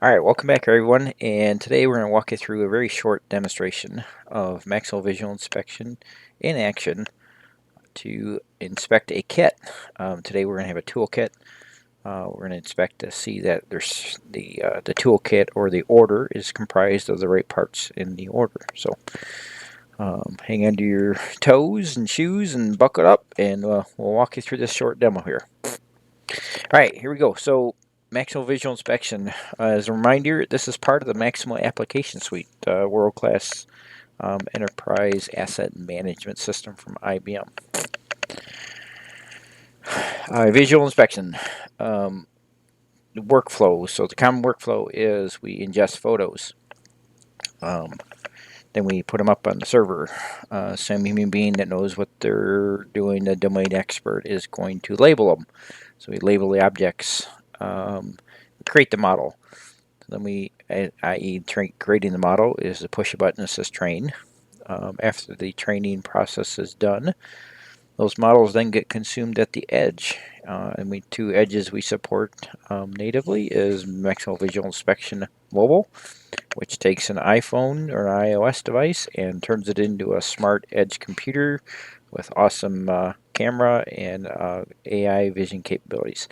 Alright, welcome back everyone, and today we're going to walk you through a very short demonstration of Maximo Visual Inspection in action to inspect a kit. Today we're going to have a toolkit. We're going to inspect to see that there's the toolkit or the order is comprised of the right parts in the order. So hang on to your toes and shoes and buckle up, and we'll walk you through this short demo here. Alright, here we go. So Maximo Visual Inspection. As a reminder, this is part of the Maximo Application Suite, world-class enterprise asset management system from IBM. Visual inspection. The workflow. So the common workflow is we ingest photos. Then we put them up on the server. Some human being that knows what they're doing, the domain expert, is going to label them. So we label the objects, create the model. Then we, i.e. creating the model, is to push a button that says train. After the training process is done, those models then get consumed at the edge. And two edges we support natively is Maximo Visual Inspection Mobile, which takes an iPhone or an iOS device and turns it into a smart edge computer with awesome camera and AI vision capabilities.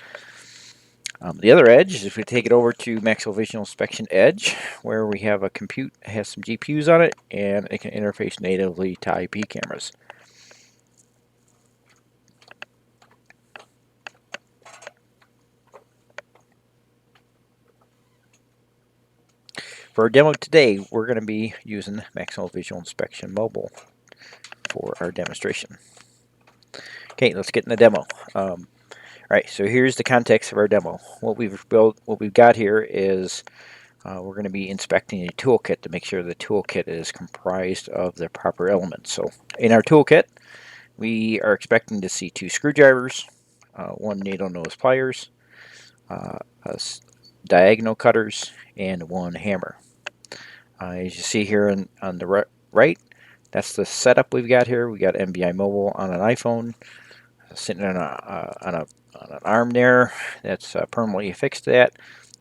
The other edge is if we take it over to Maximo Visual Inspection Edge, where we have a compute, has some GPUs on it, and it can interface natively to IP cameras. For our demo today, we're going to be using Maximo Visual Inspection Mobile for our demonstration. Okay, let's get in the demo. Alright, so here's the context of our demo. What we've got here is we're going to be inspecting a toolkit to make sure the toolkit is comprised of the proper elements. So in our toolkit, we are expecting to see 2 screwdrivers, 1 needle nose pliers, diagonal cutters, and 1 hammer. As you see here on the right, that's the setup we've got here. We got MVI Mobile on an iPhone, sitting on an arm there that's permanently affixed to that,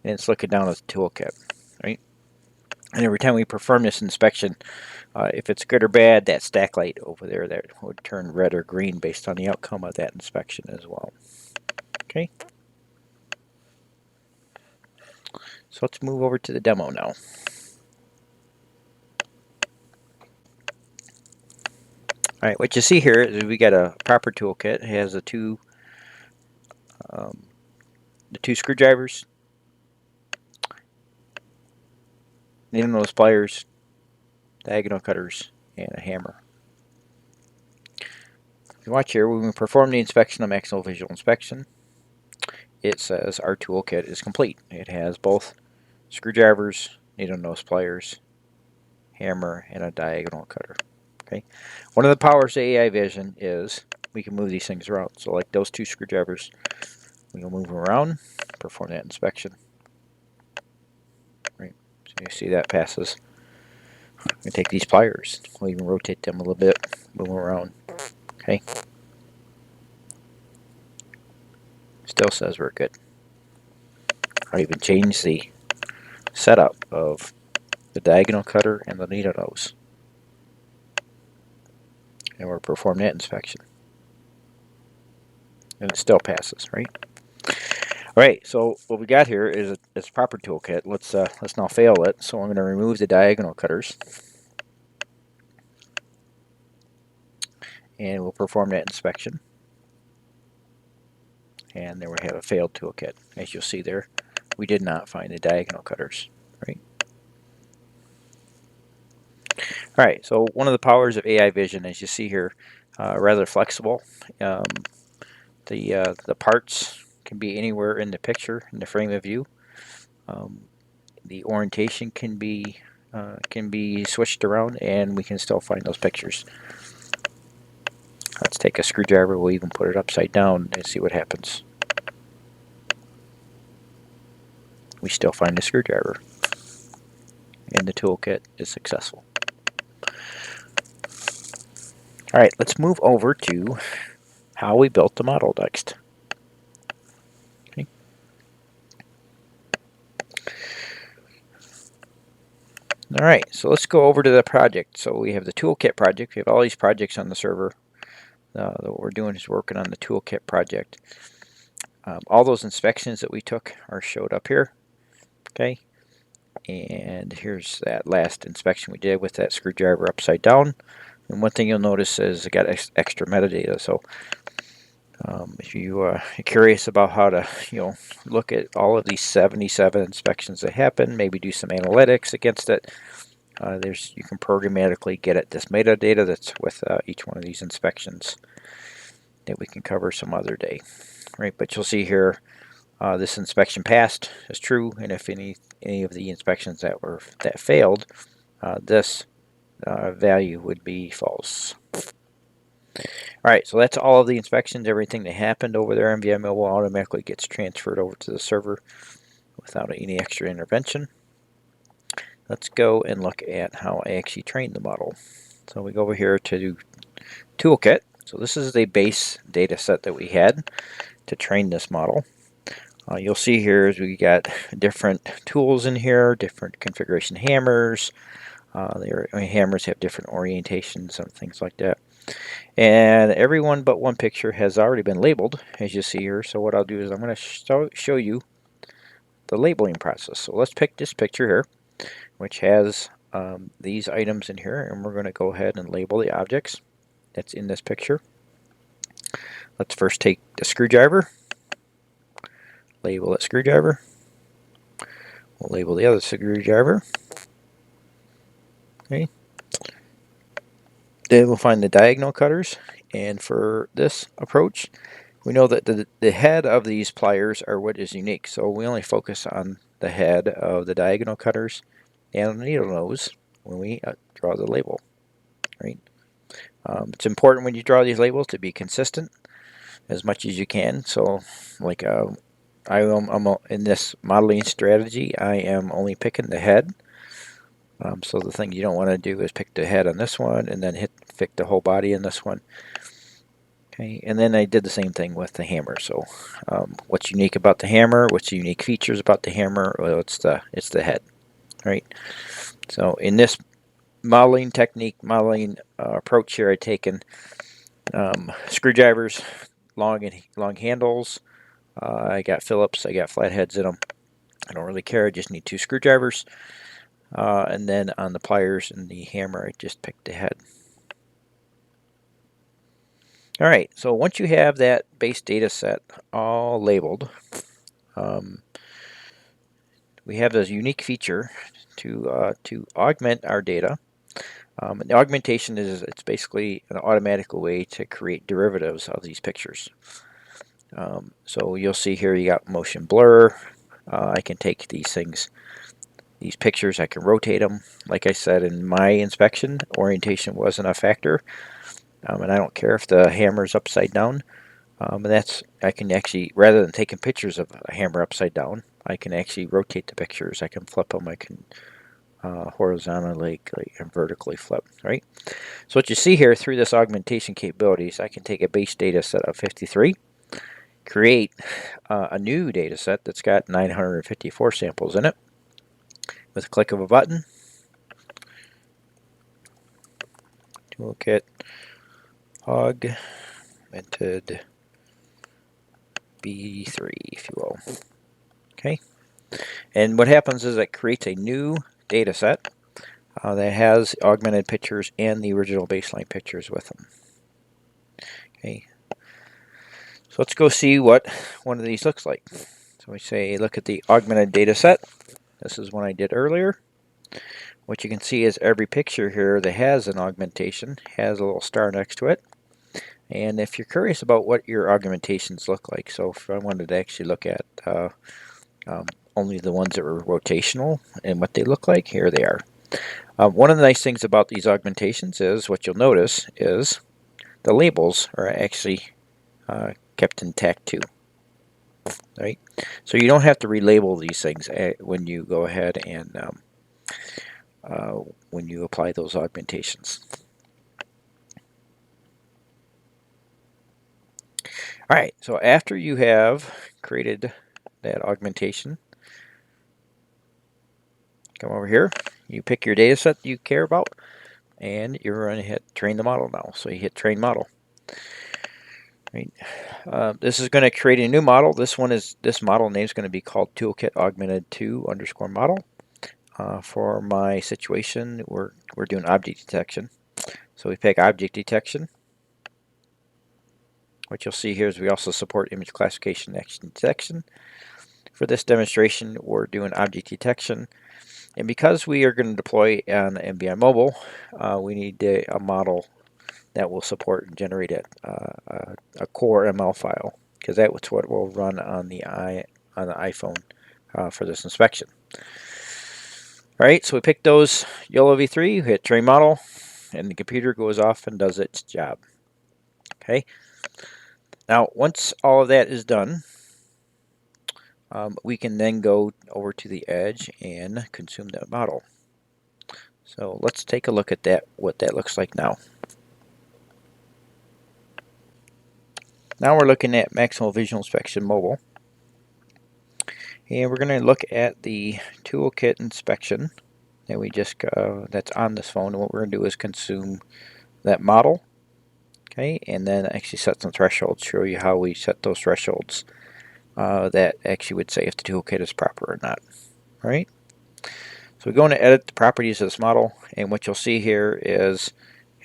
and it's looking down at the toolkit, right? And every time we perform this inspection, if it's good or bad, that stack light over there that would turn red or green based on the outcome of that inspection as well. Okay. So let's move over to the demo now. Alright, what you see here is we got a proper toolkit. It has the two screwdrivers, needle nose pliers, diagonal cutters, and a hammer. If you watch here, when we perform the inspection of Maximo Visual Inspection, it says our toolkit is complete. It has both screwdrivers, needle nose pliers, hammer, and a diagonal cutter. Okay. One of the powers of AI vision is we can move these things around. So like those 2 screwdrivers, we can move them around, perform that inspection. Right. So you see that passes. We can take these pliers, we'll even rotate them a little bit, move them around. Okay. Still says we're good. I'll even change the setup of the diagonal cutter and the needle nose. And we'll perform that inspection. And it still passes, right? Alright, so what we got here is a proper toolkit. Let's now fail it. So I'm going to remove the diagonal cutters. And we'll perform that inspection. And there we have a failed toolkit. As you'll see there, we did not find the diagonal cutters, right? Alright, so one of the powers of AI vision, as you see here, rather flexible. The parts can be anywhere in the picture, in the frame of view. The orientation can be switched around, and we can still find those pictures. Let's take a screwdriver. We'll even put it upside down and see what happens. We still find the screwdriver, and the toolkit is successful. Alright, let's move over to how we built the model next. Okay. All right, so let's go over to the project. So we have the Toolkit project. We have all these projects on the server. What we're doing is working on the Toolkit project. All those inspections that we took are showed up here. Okay, and here's that last inspection we did with that screwdriver upside down. And one thing you'll notice is it got extra metadata. So if you are curious about how to, look at all of these 77 inspections that happen, maybe do some analytics against it. You can programmatically get at this metadata that's with each one of these inspections that we can cover some other day, right? But you'll see here this inspection passed is true, and if any of the inspections that failed, this value would be false. All right, so that's all of the inspections. Everything that happened over there, MVI Mobile automatically gets transferred over to the server without any extra intervention. Let's go and look at how I actually trained the model. So we go over here to Toolkit. So this is the base data set that we had to train this model. You'll see here is we got different tools in here, different configuration hammers. Hammers have different orientations and things like that. And every one but one picture has already been labeled, as you see here. So what I'll do is I'm going to show you the labeling process. So let's pick this picture here, which has these items in here, and we're going to go ahead and label the objects that's in this picture. Let's first take the screwdriver, label it screwdriver. We'll label the other screwdriver. Okay. Then we'll find the diagonal cutters, and for this approach, we know that the head of these pliers are what is unique, so we only focus on the head of the diagonal cutters and the needle nose when we draw the label. Right? It's important when you draw these labels to be consistent as much as you can. So, like I'm in this modeling strategy, I am only picking the head. So the thing you don't want to do is pick the head on this one and then pick the whole body in this one. Okay, and then I did the same thing with the hammer. So what's unique about the hammer? What's the unique features about the hammer? Well, it's the head, right? So in this modeling approach here, I've taken screwdrivers, long handles. I got Phillips, I got flatheads in them. I don't really care, I just need 2 screwdrivers. And then on the pliers and the hammer, I just picked the head. Alright, so once you have that base data set all labeled, we have this unique feature to augment our data. The augmentation it's basically an automatic way to create derivatives of these pictures. So you'll see here you got motion blur. I can take these pictures, I can rotate them. Like I said, in my inspection, orientation wasn't a factor. And I don't care if the hammer's upside down. I can actually, rather than taking pictures of a hammer upside down, I can actually rotate the pictures. I can flip them. I can horizontally and vertically flip. Right. So what you see here through this augmentation capabilities, I can take a base data set of 53, create a new data set that's got 954 samples in it with a click of a button. Toolkit augmented B3, if you will. Okay, and what happens is it creates a new data set that has augmented pictures and the original baseline pictures with them. Okay, so let's go see what one of these looks like. So we say look at the augmented data set. This is one I did earlier. What you can see is every picture here that has an augmentation has a little star next to it. And if you're curious about what your augmentations look like, so if I wanted to actually look at only the ones that were rotational and what they look like, here they are. One of the nice things about these augmentations is what you'll notice is the labels are actually kept intact too. Right? So you don't have to relabel these things when you go ahead and when you apply those augmentations. Alright, so after you have created that augmentation, come over here. You pick your data set you care about, and you're going to hit train the model now. So you hit train model. Right. This is going to create a new model. This model name is going to be called Toolkit Augmented 2 _ model. For my situation, we're doing object detection. So we pick object detection. What you'll see here is we also support image classification and action detection. For this demonstration, we're doing object detection. And because we are going to deploy on MVI Mobile, we need a model that will support and generate a core ML file, because that's what will run on the iPhone for this inspection. All right, so we pick those YOLO v3, hit train model, and the computer goes off and does its job. Okay. Now, once all of that is done, we can then go over to the edge and consume that model. So let's take a look at that, what that looks like now. Now we're looking at Maximo Visual Inspection Mobile. And we're going to look at the Toolkit inspection that we just that's on this phone. And what we're going to do is consume that model. Okay, and then actually set some thresholds, show you how we set those thresholds that actually would say if the toolkit is proper or not. All right. So we're going to edit the properties of this model, and what you'll see here is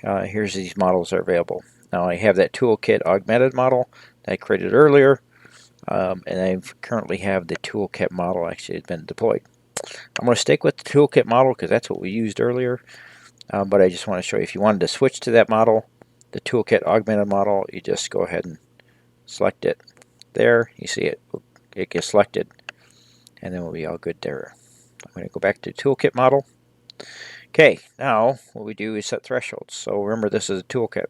here's these models that are available. Now I have that toolkit augmented model that I created earlier, and I currently have the toolkit model actually has been deployed. I'm going to stick with the toolkit model because that's what we used earlier, but I just want to show you if you wanted to switch to that model, the toolkit augmented model, you just go ahead and select it. There, you see it gets selected, and then we'll be all good there. I'm going to go back to toolkit model. Okay, now what we do is set thresholds. So remember, this is a toolkit.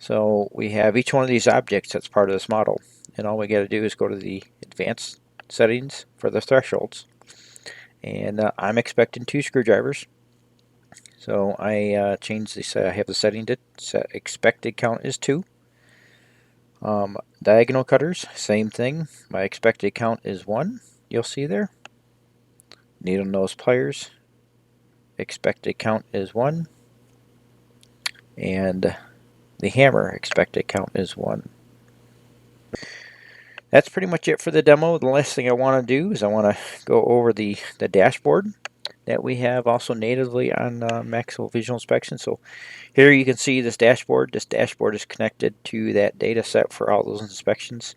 So we have each one of these objects that's part of this model, and all we got to do is go to the advanced settings for the thresholds, and I'm expecting 2 screwdrivers. So I change this. I have the setting to set expected count is 2. Diagonal cutters, same thing. My expected count is 1. You'll see there. Needle nose pliers, expected count is 1. And the hammer expected count is 1. That's pretty much it for the demo. The last thing I want to do is I want to go over the dashboard that we have also natively on Maximo Visual Inspection. So here you can see this dashboard. This dashboard is connected to that data set for all those inspections.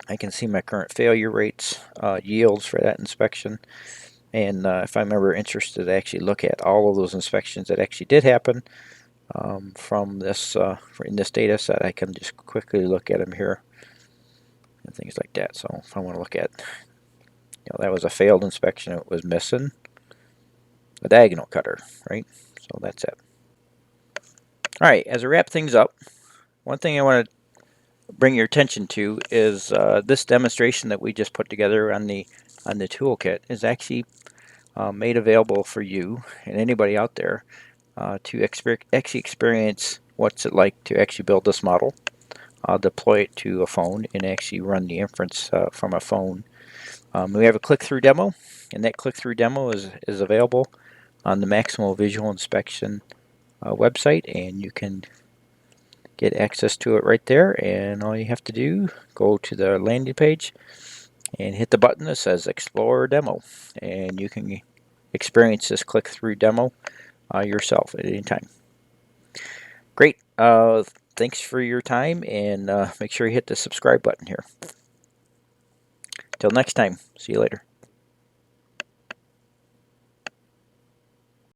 I can see my current failure rates, yields for that inspection. And if I'm ever interested to actually look at all of those inspections that actually did happen from this in this data set, I can just quickly look at them here and things like that. So if I want to look at, that was a failed inspection, it was missing a diagonal cutter, right? So that's it. All right, as I wrap things up, one thing I want to bring your attention to is this demonstration that we just put together on the toolkit is actually made available for you and anybody out there to actually experience what's it like to actually build this model, deploy it to a phone, and actually run the inference from a phone. We have a click-through demo, and that click-through demo is available on the Maximo Visual Inspection website, and you can get access to it right there. And all you have to do, go to the landing page and hit the button that says Explore Demo, and you can experience this click-through demo yourself at any time. Great. Thanks for your time, and make sure you hit the subscribe button here. Till next time, see you later.